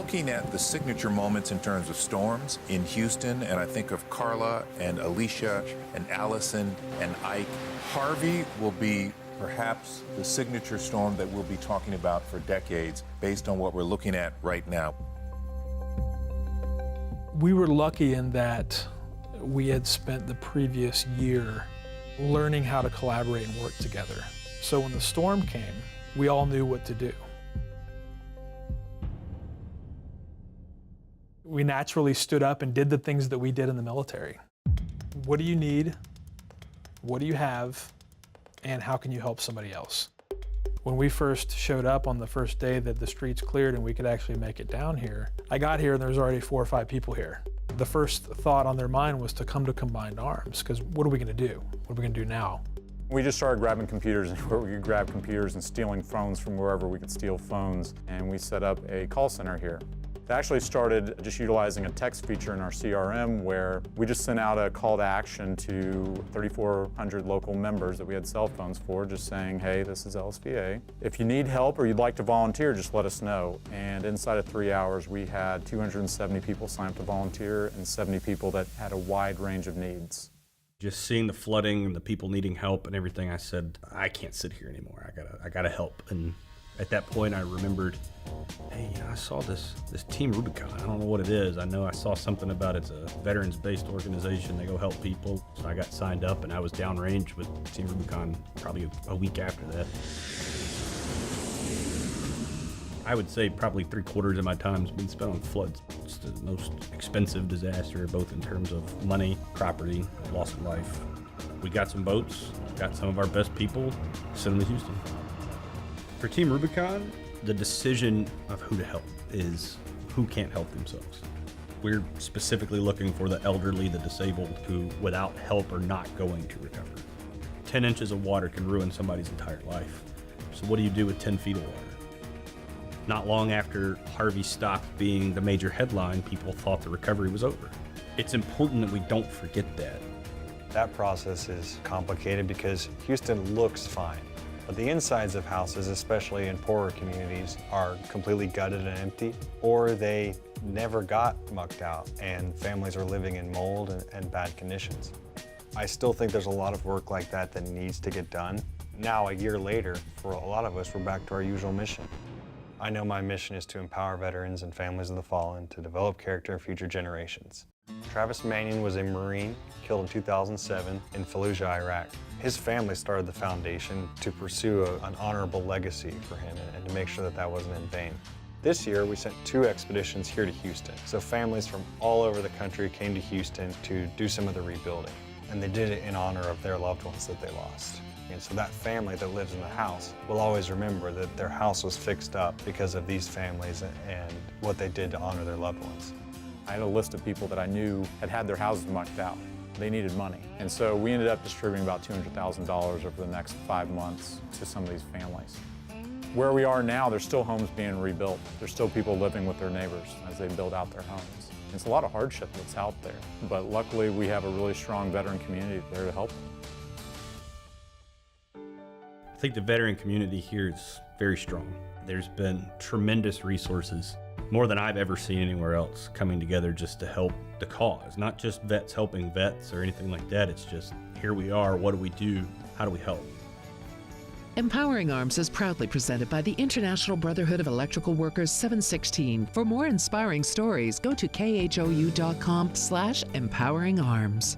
looking at the signature moments in terms of storms in Houston, and I think of Carla and Alicia and Allison and Ike. Harvey will be perhaps the signature storm that we'll be talking about for decades based on what we're looking at right now. We were lucky in that we had spent the previous year learning how to collaborate and work together. So when the storm came, we all knew what to do. We naturally stood up and did the things that we did in the military. What do you need? What do you have? And how can you help somebody else? When we first showed up on the first day that the streets cleared and we could actually make it down here, I got here and there was already 4 or 5 people here. The first thought on their mind was to come to Combined Arms, because what are we gonna do? What are we gonna do now? We just started grabbing computers where we could grab computers and stealing phones from wherever we could steal phones. And we set up a call center here. It actually started just utilizing a text feature in our CRM where we just sent out a call to action to 3,400 local members that we had cell phones for, just saying, hey, this is LSVA. If you need help or you'd like to volunteer, just let us know. And inside of 3 hours, we had 270 people sign up to volunteer and 70 people that had a wide range of needs. Just seeing the flooding and the people needing help and everything, I said, I can't sit here anymore. I gotta help. And at that point, I remembered, hey, I saw this Team Rubicon. I don't know what it is. I know I saw something about it's a veterans-based organization. They go help people. So I got signed up, and I was downrange with Team Rubicon probably a week after that. I would say probably 3/4 of my time has been spent on floods. It's the most expensive disaster, both in terms of money, property, loss of life. We got some boats, got some of our best people, sent them to Houston. For Team Rubicon, the decision of who to help is who can't help themselves. We're specifically looking for the elderly, the disabled, who without help are not going to recover. 10 inches of water can ruin somebody's entire life. So what do you do with 10 feet of water? Not long after Harvey stopped being the major headline, people thought the recovery was over. It's important that we don't forget that. That process is complicated because Houston looks fine. But the insides of houses, especially in poorer communities, are completely gutted and empty, or they never got mucked out and families are living in mold and bad conditions. I still think there's a lot of work like that that needs to get done. Now, a year later, for a lot of us, we're back to our usual mission. I know my mission is to empower veterans and families of the fallen to develop character in future generations. Travis Manion was a Marine killed in 2007 in Fallujah, Iraq. His family started the foundation to pursue an honorable legacy for him and to make sure that that wasn't in vain. This year, we sent 2 expeditions here to Houston. So families from all over the country came to Houston to do some of the rebuilding. And they did it in honor of their loved ones that they lost. And so that family that lives in the house will always remember that their house was fixed up because of these families and what they did to honor their loved ones. I had a list of people that I knew had had their houses mucked out. They needed money. And so we ended up distributing about $200,000 over the next 5 months to some of these families. Where we are now, there's still homes being rebuilt. There's still people living with their neighbors as they build out their homes. It's a lot of hardship that's out there, but luckily we have a really strong veteran community there to help them. I think the veteran community here is very strong. There's been tremendous resources, more than I've ever seen anywhere else, coming together just to help the cause. Not just vets helping vets or anything like that. It's just, here we are, what do we do? How do we help? Empowering Arms is proudly presented by the International Brotherhood of Electrical Workers 716. For more inspiring stories, go to khou.com/empoweringarms.